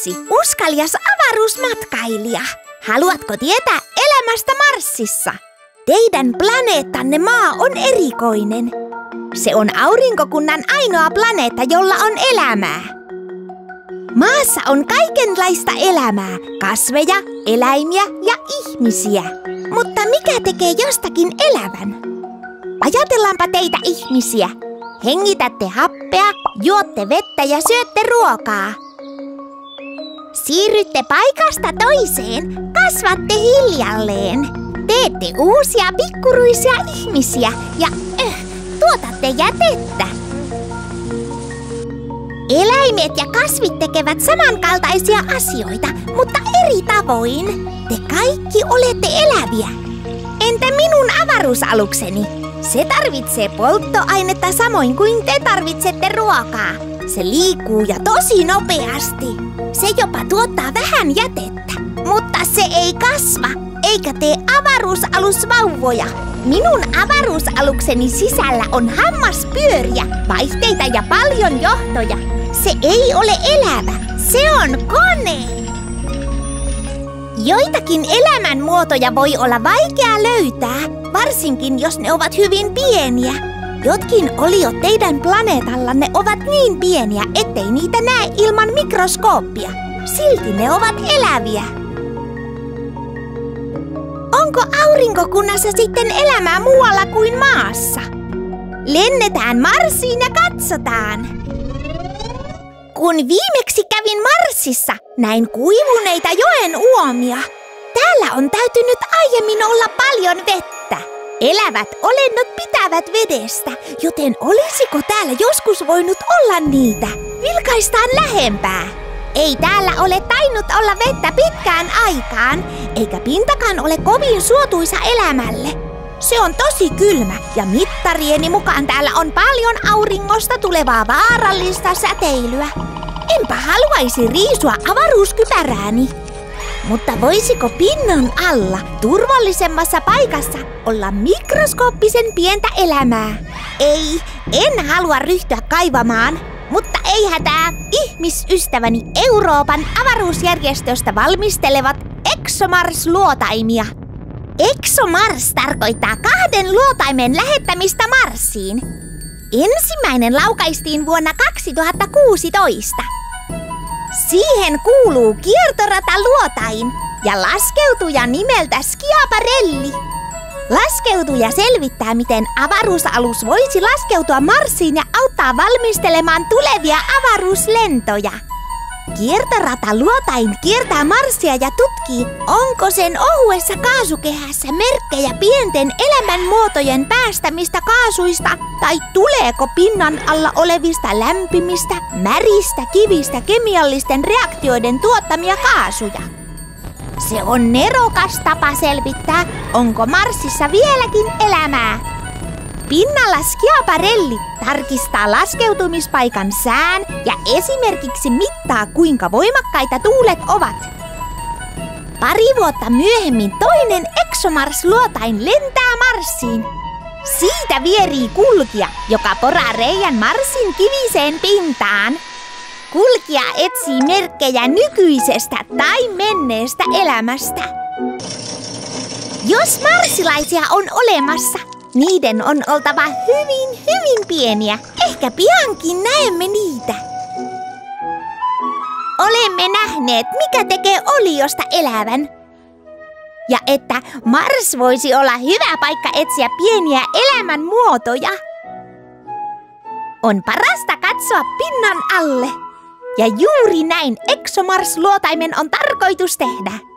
Marssi, uskalias avaruusmatkailija. Haluatko tietää elämästä Marsissa? Teidän planeettanne Maa on erikoinen. Se on aurinkokunnan ainoa planeetta, jolla on elämää. Maassa on kaikenlaista elämää, kasveja, eläimiä ja ihmisiä. Mutta mikä tekee jostakin elävän? Ajatellaanpa teitä ihmisiä. Hengitätte happea, juotte vettä ja syötte ruokaa. Siirrytte paikasta toiseen, kasvatte hiljalleen. Teette uusia pikkuruisia ihmisiä ja tuotatte jätettä. Eläimet ja kasvit tekevät samankaltaisia asioita, mutta eri tavoin. Te kaikki olette eläviä. Entä minun avaruusalukseni? Se tarvitsee polttoainetta samoin kuin te tarvitsette ruokaa. Se liikkuu ja tosi nopeasti. Se jopa tuottaa vähän jätettä, mutta se ei kasva eikä tee avaruusalusvauvoja. Minun avaruusalukseni sisällä on hammaspyöriä, vaihteita ja paljon johtoja. Se ei ole elävä, se on kone. Joitakin elämänmuotoja voi olla vaikea löytää, varsinkin jos ne ovat hyvin pieniä. Jotkin oliot teidän planeetallanne ovat niin pieniä, ettei niitä näe ilman mikroskooppia. Silti ne ovat eläviä. Onko aurinkokunnassa sitten elämää muualla kuin Maassa? Lennetään Marsiin ja katsotaan. Kun viimeksi kävin Marsissa, näin kuivuneita joen uomia. Täällä on täytynyt aiemmin olla paljon vettä. Elävät olennot pitävät vedestä, joten olisiko täällä joskus voinut olla niitä? Vilkaistaan lähempää. Ei täällä ole tainnut olla vettä pitkään aikaan, eikä pintakaan ole kovin suotuisa elämälle. Se on tosi kylmä ja mittarieni mukaan täällä on paljon auringosta tulevaa vaarallista säteilyä. Enpä haluaisi riisua avaruuskypärääni. Mutta voisiko pinnan alla turvallisemmassa paikassa olla mikroskooppisen pientä elämää? Ei, en halua ryhtyä kaivamaan. Mutta ei hätää, ihmisystäväni Euroopan avaruusjärjestöstä valmistelevat ExoMars-luotaimia. ExoMars tarkoittaa 2 luotaimen lähettämistä Marsiin. Ensimmäinen laukaistiin vuonna 2016. Siihen kuuluu kiertorataluotain ja laskeutuja nimeltä Schiaparelli. Laskeutuja selvittää, miten avaruusalus voisi laskeutua Marsiin ja auttaa valmistelemaan tulevia avaruuslentoja. Kiertorataluotain kiertää Marsia ja tutkii, onko sen ohuessa kaasukehässä merkkejä pienten elämänmuotojen päästämistä kaasuista tai tuleeko pinnan alla olevista lämpimistä, märistä kivistä kemiallisten reaktioiden tuottamia kaasuja. Se on nerokas tapa selvittää, onko Marsissa vieläkin elämää. Pinnalla Schiaparelli tarkistaa laskeutumispaikan sään ja esimerkiksi mittaa, kuinka voimakkaita tuulet ovat. Pari vuotta myöhemmin toinen ExoMars-luotain lentää Marsiin. Siitä vierii kulkija, joka poraa reiän Marsin kiviseen pintaan. Kulkija etsii merkkejä nykyisestä tai menneestä elämästä. Jos marsilaisia on olemassa, niiden on oltava hyvin pieniä. Ehkä piankin näemme niitä. Olemme nähneet, mikä tekee oliosta elävän. Ja että Mars voisi olla hyvä paikka etsiä pieniä elämänmuotoja. On parasta katsoa pinnan alle. Ja juuri näin ExoMars-luotaimen on tarkoitus tehdä.